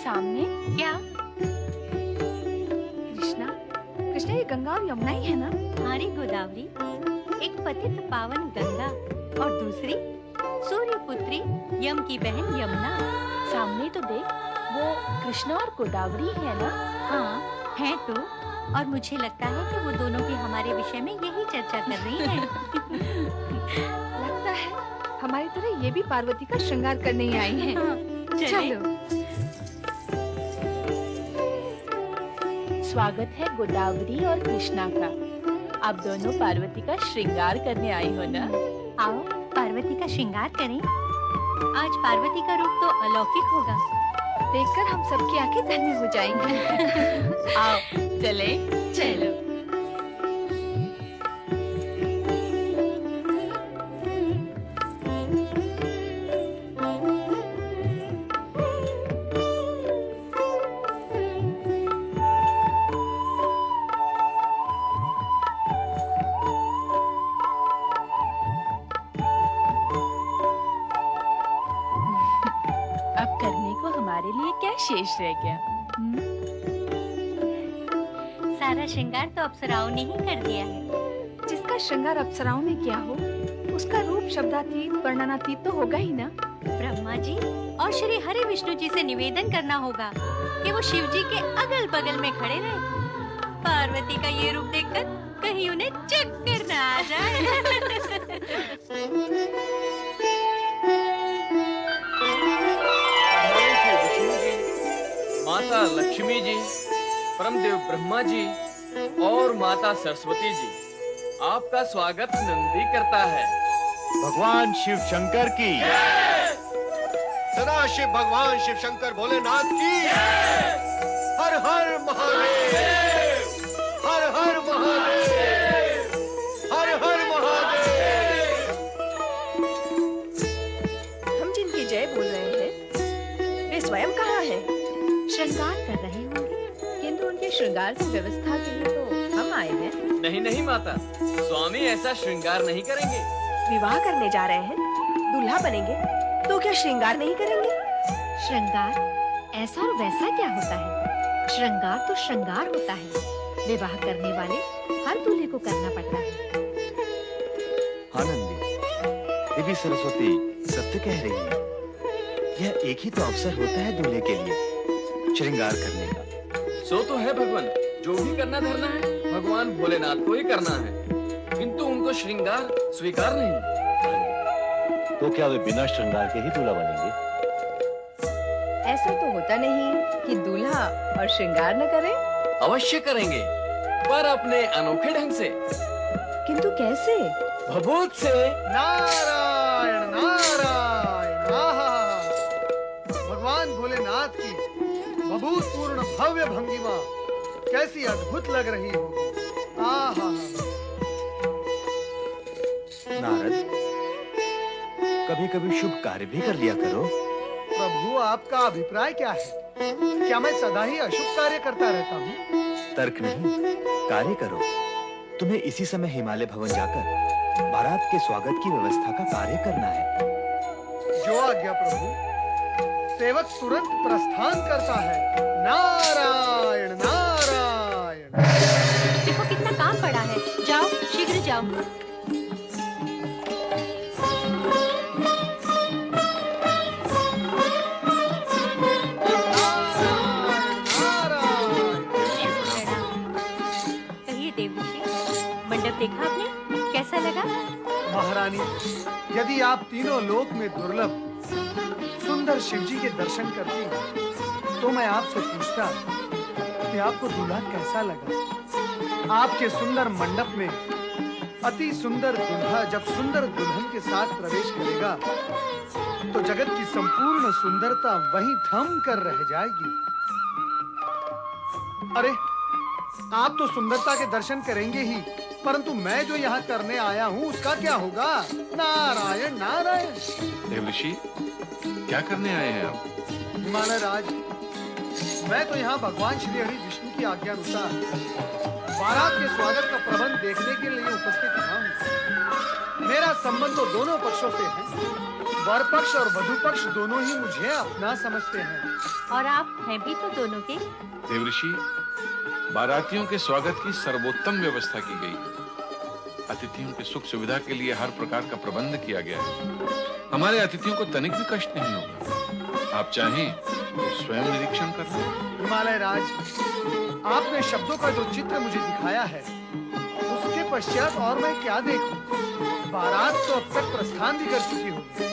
सामने क्या? कृष्णा, कृष्णा ये गंगा और यमुना ही है ना? हमारी गोदावरी, एक पतित पावन गंगा और दूसरी सूर्य पुत्री यम की बहन यमुना। सामने तो देख, वो कृष्णा और गोदावरी है ना? हाँ है तो, और मुझे लगता है कि वो दोनों भी हमारे विषय में यही चर्चा कर रही हैं। लगता है हमारी तरह ये भी पार्वती का श्रृंगार करने ही आई हैं। चलो। स्वागत है गोदावरी और कृष्णा का। आप दोनों पार्वती का श्रृंगार करने आई हो ना? आओ पार्वती का श्रृंगार करें। आज पार्वती का रूप तो अलौकिक होगा। देखकर हम सबकी आंखें धन्य हो जाएंगी। आओ चले। चलो। अब करने को हमारे लिए क्या शेष रह गया? सारा श्रृंगार तो अप्सराओं ने ही कर दिया है। जिसका श्रृंगार अप्सराओं ने किया हो, उसका रूप शब्दातीत वर्णनातीत तो होगा ही ना। ब्रह्मा जी और श्री हरि विष्णु जी से निवेदन करना होगा कि वो शिव जी के अगल बगल में खड़े रहे। पार्वती का ये रूप देखकर कहीं उन्हें चक्कर न आ जाए। माता लक्ष्मी जी, परमदेव ब्रह्मा जी और माता सरस्वती जी, आपका स्वागत नंदी करता है। भगवान शिव शंकर की, सदाशिव भगवान शिव शंकर भोलेनाथ की, हर हर महादेव, हर हर महादेव, हर हर महादेव। हम जिनकी जय बोल रहे हैं, वे स्वयं कहाँ हैं? श्रृंगार कर रहे होंगे, किंतु उनके श्रृंगार की व्यवस्था के लिए तो हम आए हैं। नहीं नहीं माता, स्वामी ऐसा श्रृंगार नहीं करेंगे। विवाह करने जा रहे हैं, दूल्हा बनेंगे, तो क्या श्रृंगार नहीं करेंगे? श्रृंगार ऐसा और वैसा क्या होता है? श्रृंगार तो श्रृंगार होता है। विवाह करने वाले हर दूल्हे को करना पड़ता है। हाँ नंदी, देवी सरस्वती सत्य कह रही है। यह एक ही तो अवसर होता है दूल्हे के लिए श्रृंगार करने का। सो तो है भगवान, जो भी करना धरना है भगवान भोलेनाथ को ही करना है, किंतु उनको श्रृंगार स्वीकार नहीं। तो क्या वे बिना श्रृंगार के ही दूल्हा बनेंगे? ऐसा तो होता नहीं कि दूल्हा और श्रृंगार न करे। अवश्य करेंगे, पर अपने अनोखे ढंग से। किंतु कैसे? भभूत से। नारायण नारायण, आहा, भगवान भोलेनाथ की भभूतपूर्ण भव्य भंगिमा कैसी अद्भुत लग रही होगी। आहा। नारद, कभी कभी शुभ कार्य भी कर लिया करो। प्रभु आपका अभिप्राय क्या है? क्या मैं सदा ही अशुभ कार्य करता रहता हूँ? तर्क नहीं, कार्य करो। तुम्हें इसी समय हिमालय भवन जाकर बारात के स्वागत की व्यवस्था का कार्य करना है। जो आज्ञा प्रभु। सेवक तुरंत प्रस्थान करता है। नारायण नारायण। देखो कितना काम पड़ा है, जाओ शीघ्र जाओ। कहिए देवऋषि, मंडप देखा आपने, कैसा लगा? महारानी, यदि आप तीनों लोक में दुर्लभ सुंदर शिवजी के दर्शन करती, तो मैं आपसे पूछता कि आपको दूल्हा कैसा लगा? आपके सुंदर मंडप में अति सुंदर दूल्हा जब सुंदर दुल्हन के साथ प्रवेश करेगा, तो जगत की संपूर्ण सुंदरता वहीं थम कर रह जाएगी। अरे, आप तो सुंदरता के दर्शन करेंगे ही, परंतु मैं जो यहाँ करने आया हूँ उसका क्या होगा? नारायण नारायण। देवऋषि, क्या करने आए हैं आप? महाराज, मैं तो यहाँ भगवान श्री हरि विष्णु की आज्ञा अनुसार बारात के स्वागत का प्रबंध देखने के लिए उपस्थित हुआ हूँ। मेरा संबंध तो दोनों पक्षों से है। वर पक्ष और वधु पक्ष दोनों ही मुझे अपना समझते हैं। और आप हैं भी तो दोनों के। देवऋषि, बारातियों के स्वागत की सर्वोत्तम व्यवस्था की गई है। अतिथियों के सुख सुविधा के लिए हर प्रकार का प्रबंध किया गया है। हमारे अतिथियों को तनिक भी कष्ट नहीं होगा। आप चाहें तो स्वयं निरीक्षण कर लें। हिमालय राज, आपने शब्दों का जो चित्र मुझे दिखाया है, उसके पश्चात और मैं क्या देखूं? बारात तो अब तक प्रस्थान भी कर चुकी होगी।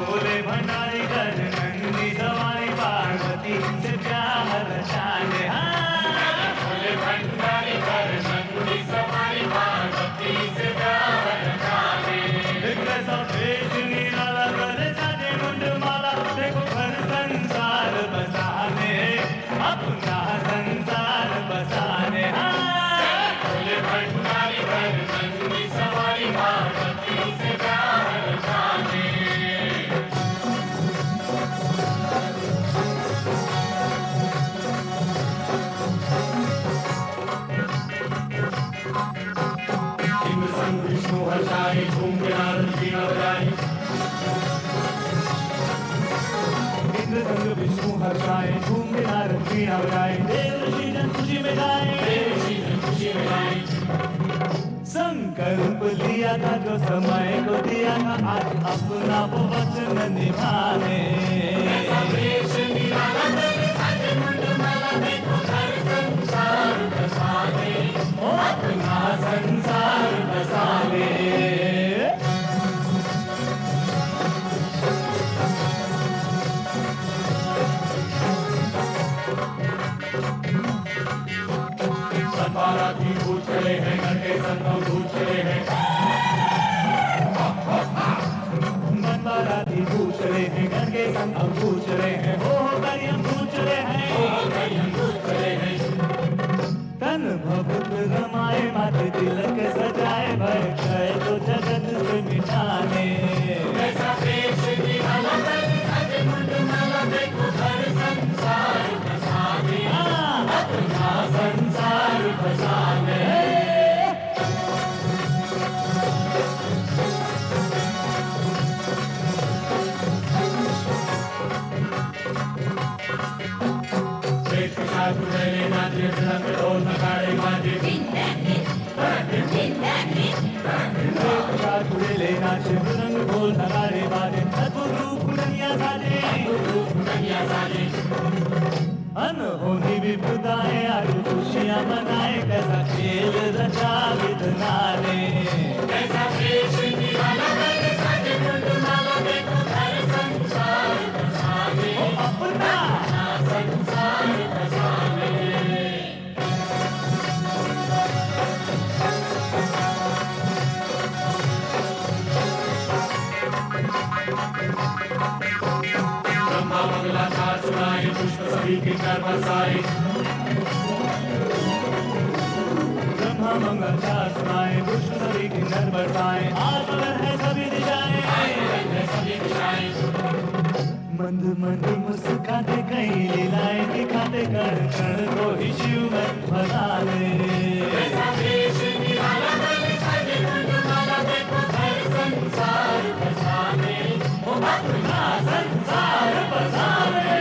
भोले भंडारी कर नंदी सवारी पार्वती से प्यार रचाने। भोले भंडारी कर नंदी सवारी पार्वती से प्यार रचाने। एक सफेद नीला कर साजे मुंडमाला, देखो घर संसार बसाने, अपना संसार बसाने। भोले भंडारी कर नंदी सवारी पार्वती से प्यार रचाने। विष्णु हर्षाई झूम के नारद वीणा बजाई। इंद्र संग विष्णु हर्षाई झूम के नारद वीणा बजाई। देवर्षि जन खुशी में गाए, देवर्षि जन खुशी में गाए। संकल्प लिया था जो समय को दिया था, आज अपना वो वचन निभाने। अपना संसार बसाने। बाराती पूछ रहे हैं, घर के संगम पूछ रहे हैं। बाराती पूछ रहे हैं, घर के संगम पूछ रहे हैं। हो करियम पूछ रहे हैं, हो करियम पूछ रहे हैं। तन भक्त रमाए, माथे तिलक सजाए, भय क्षय तो जगत से मिटाने। ऐसा वेश निराला कर साजे मुंडमाला, देखो घर संसार बसाने। अपना संसार बसाने। ढोल नगाड़े बाजे, नाचे मृदंग ढोल नगाड़े बाजे। अद्भुत रूप दुनिया साजे, अनहोनी विपदाएं आज खुशियां मनाए। कैसा खेल रचा विधना ने, कैसा वेश निराला कर साजे मुंडमाला, देखो घर संसार बसाने। अपना संसार बसाने। ब्रह्मा मंगलाचार सुनाए, पुष्प सभी के कर बरसाए। ब्रह्मा मंगलाचार सुनाए, पुष्प सभी के कर बरसाए। आत्मगन है सभी दिशाएं, मंद मंद मुस्काते कई लीलाएं दिखाते, कण कण को ही शिव मन बनाने। ऐसा वेश निराला कर साजे मुंडमाला, देखो घर संसार बसाने। अपना संसार बसाने।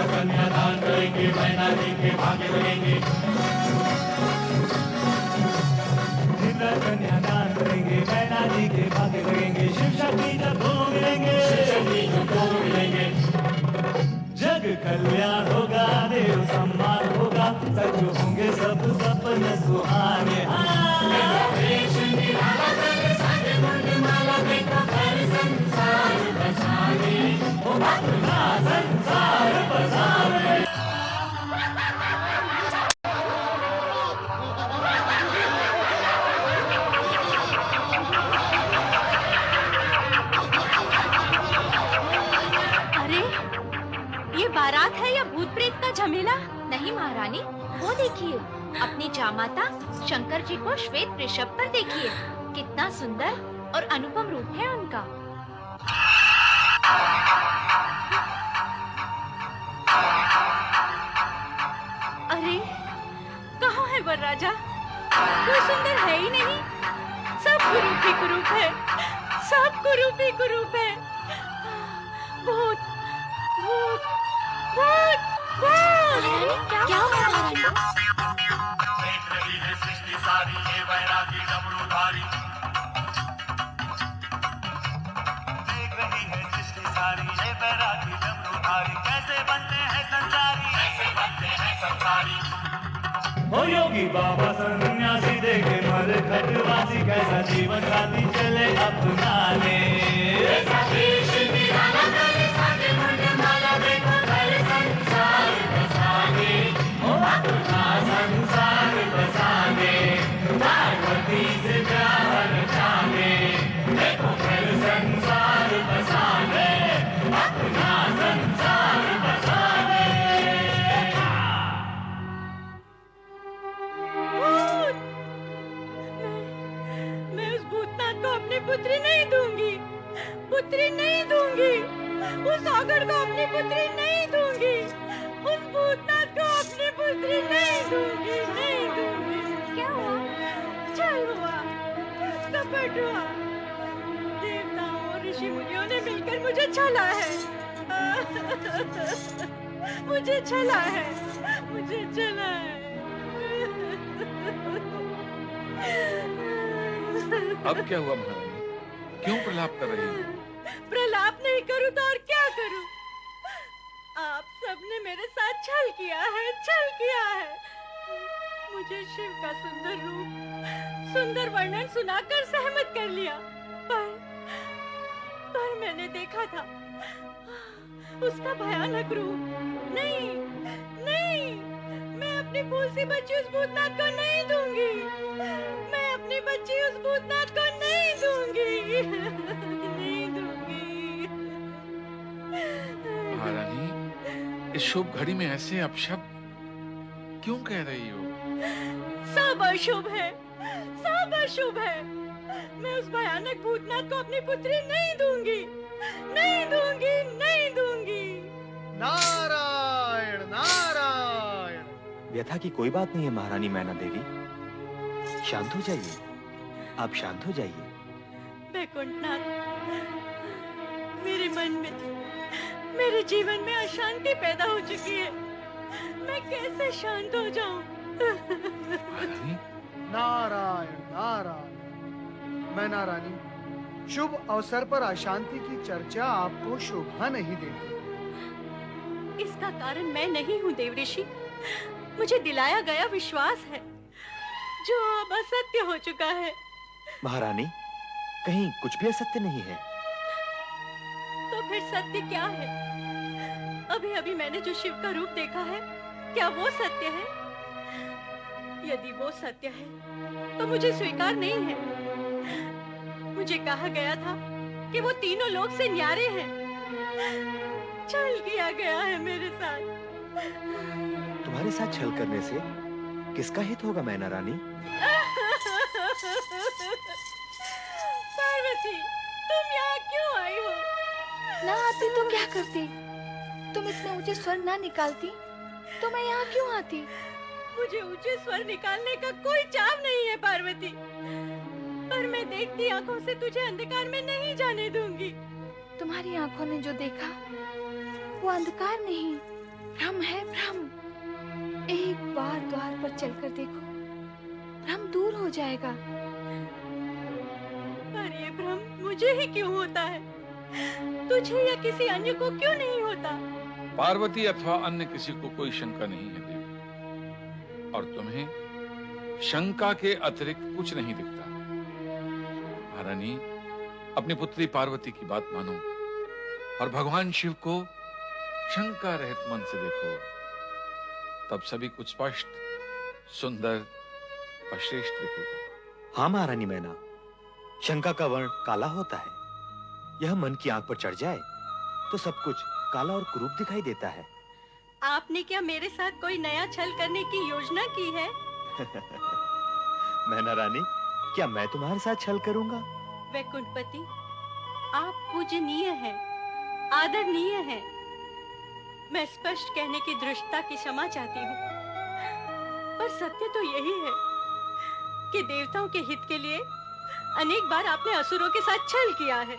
कन्यादान करेंगे, मैना जी के भाग्य लगेंगे। कन्यादान करेंगे, मैना जी के भाग्य लगेंगे। शिव शक्ति जब दोनों मिलेंगे, जग कल्याण होगा, देव सम्मान होगा, सच होंगे सब सपने सुहाने। अपना संसार बसाने। महारानी, वो देखिए, अपनी जामाता शंकर जी को श्वेत वृषभ पर देखिए। कितना सुंदर और अनुपम रूप है उनका। अरे, कहाँ है वरराजा? कोई सुंदर है ही नहीं। सब कुरूप ही कुरूप है, सब कुरूप ही कुरूप है। भूत, भूत, भूत, भूत! क्या हुआ महारानी? देख रही है सृष्टि सारी ये वैरागी डमरूधारी। देख रही है सृष्टि सारी ये वैरागी डमरूधारी। कैसे बनते हैं संसारी, कैसे बनते हैं संसारी। ओ योगी बाबा सन्यासी देखे मर खटवासी, कैसा जीवन साथी चले अपनाने। संसार बसाने, पार्वती से प्यार जाने, देखो फिर संसार बसाने, अपना संसार बसाने। मैं उस भूतनाथ को अपनी पुत्री नहीं दूंगी, पुत्री नहीं दूंगी। उस आगड़ को अपनी पुत्री नहीं दूंगी, उस भूतनाथ को अपनी पुत्री नहीं दूंगी, नहीं दूंगी। क्या हुआ? छल हुआ, कपट हुआ। देवताओं और ऋषि मुनियों ने मिलकर मुझे छला है। मुझे छला है, मुझे छला है। अब क्या हुआ महारानी? क्यों प्रलाप कर रही हो? प्रलाप नहीं करूं तो और क्या करूं? आप सबने मेरे साथ छल किया है, छल किया है। मुझे शिव का सुंदर रूप, सुंदर वर्णन सुनाकर सहमत कर लिया। पर मैंने देखा था उसका भयानक रूप। नहीं, नहीं, मैं अपनी फूल सी बच्ची उस भूतनाथ को नहीं दूंगी। मैं अपनी बच्ची उस भूतनाथ को नहीं दूंगी, नहीं दूंगी। महारानी, इस शुभ घड़ी में ऐसे अपशब्द क्यों कह रही हो? सब अशुभ है, सब अशुभ है। मैं उस भयानक भूतनाथ को अपनी पुत्री नहीं दूंगी, नहीं दूंगी, नहीं दूंगी। नारायण नारायण। व्यथा की कोई बात नहीं है महारानी मैना देवी, शांत हो जाइए, आप शांत हो जाइए। वैकुंठनाथ, मेरे मन में, मेरे जीवन में अशांति पैदा हो चुकी है। मैं कैसे शांत हो जाऊं? महारानी, नारायण नारायण। मैना रानी, शुभ अवसर पर अशांति की चर्चा आपको शोभा नहीं देती। इसका कारण मैं नहीं हूँ देवऋषि। मुझे दिलाया गया विश्वास है जो अब असत्य हो चुका है। महारानी, कहीं कुछ भी असत्य नहीं है। तो फिर सत्य क्या है? अभी अभी मैंने जो शिव का रूप देखा है, क्या वो सत्य है? यदि वो सत्य है तो मुझे स्वीकार नहीं है। मुझे कहा गया था कि वो तीनों लोक से न्यारे हैं। छल किया गया है मेरे साथ। तुम्हारे साथ छल करने से किसका हित होगा मैना रानी? पार्वती, तुम यहाँ क्यों आई हो? ना आती तो क्या करती? तुम इतने ऊंचे स्वर ना निकालती तो मैं यहाँ क्यों आती? मुझे ऊंचे स्वर निकालने का कोई चाव नहीं है पार्वती, पर मैं देखती आंखों से तुझे अंधकार में नहीं जाने दूंगी। तुम्हारी आंखों ने जो देखा वो अंधकार नहीं, भ्रम है, भ्रम। एक बार द्वार पर चलकर देखो, भ्रम दूर हो जाएगा। पर ये भ्रम मुझे ही क्यों होता है? तुझे या किसी अन्य को क्यों नहीं होता? पार्वती अथवा अन्य किसी को कोई शंका नहीं है देवी, और तुम्हें शंका के अतिरिक्त कुछ नहीं दिखता। महारानी, अपनी पुत्री पार्वती की बात मानो और भगवान शिव को शंका रहित मन से देखो, तब सभी कुछ स्पष्ट, सुंदर और श्रेष्ठ दिखेगा। हाँ महारानी मैना, शंका का वर्ण काला होता है। यह मन की आंख पर चढ़ जाए तो सब कुछ काला और कुरूप दिखाई देता है। आपने क्या मेरे साथ कोई नया छल करने की योजना की है? मैना रानी, क्या मैं तुम्हारे साथ छल करूंगा? वैकुंठपति, आप पूजनीय हैं, आदरणीय हैं। मैं स्पष्ट कहने की धृष्टता की क्षमा चाहती हूँ, पर सत्य तो यही है कि देवताओं के हित के लिए अनेक बार आपने असुरों के साथ छल किया है।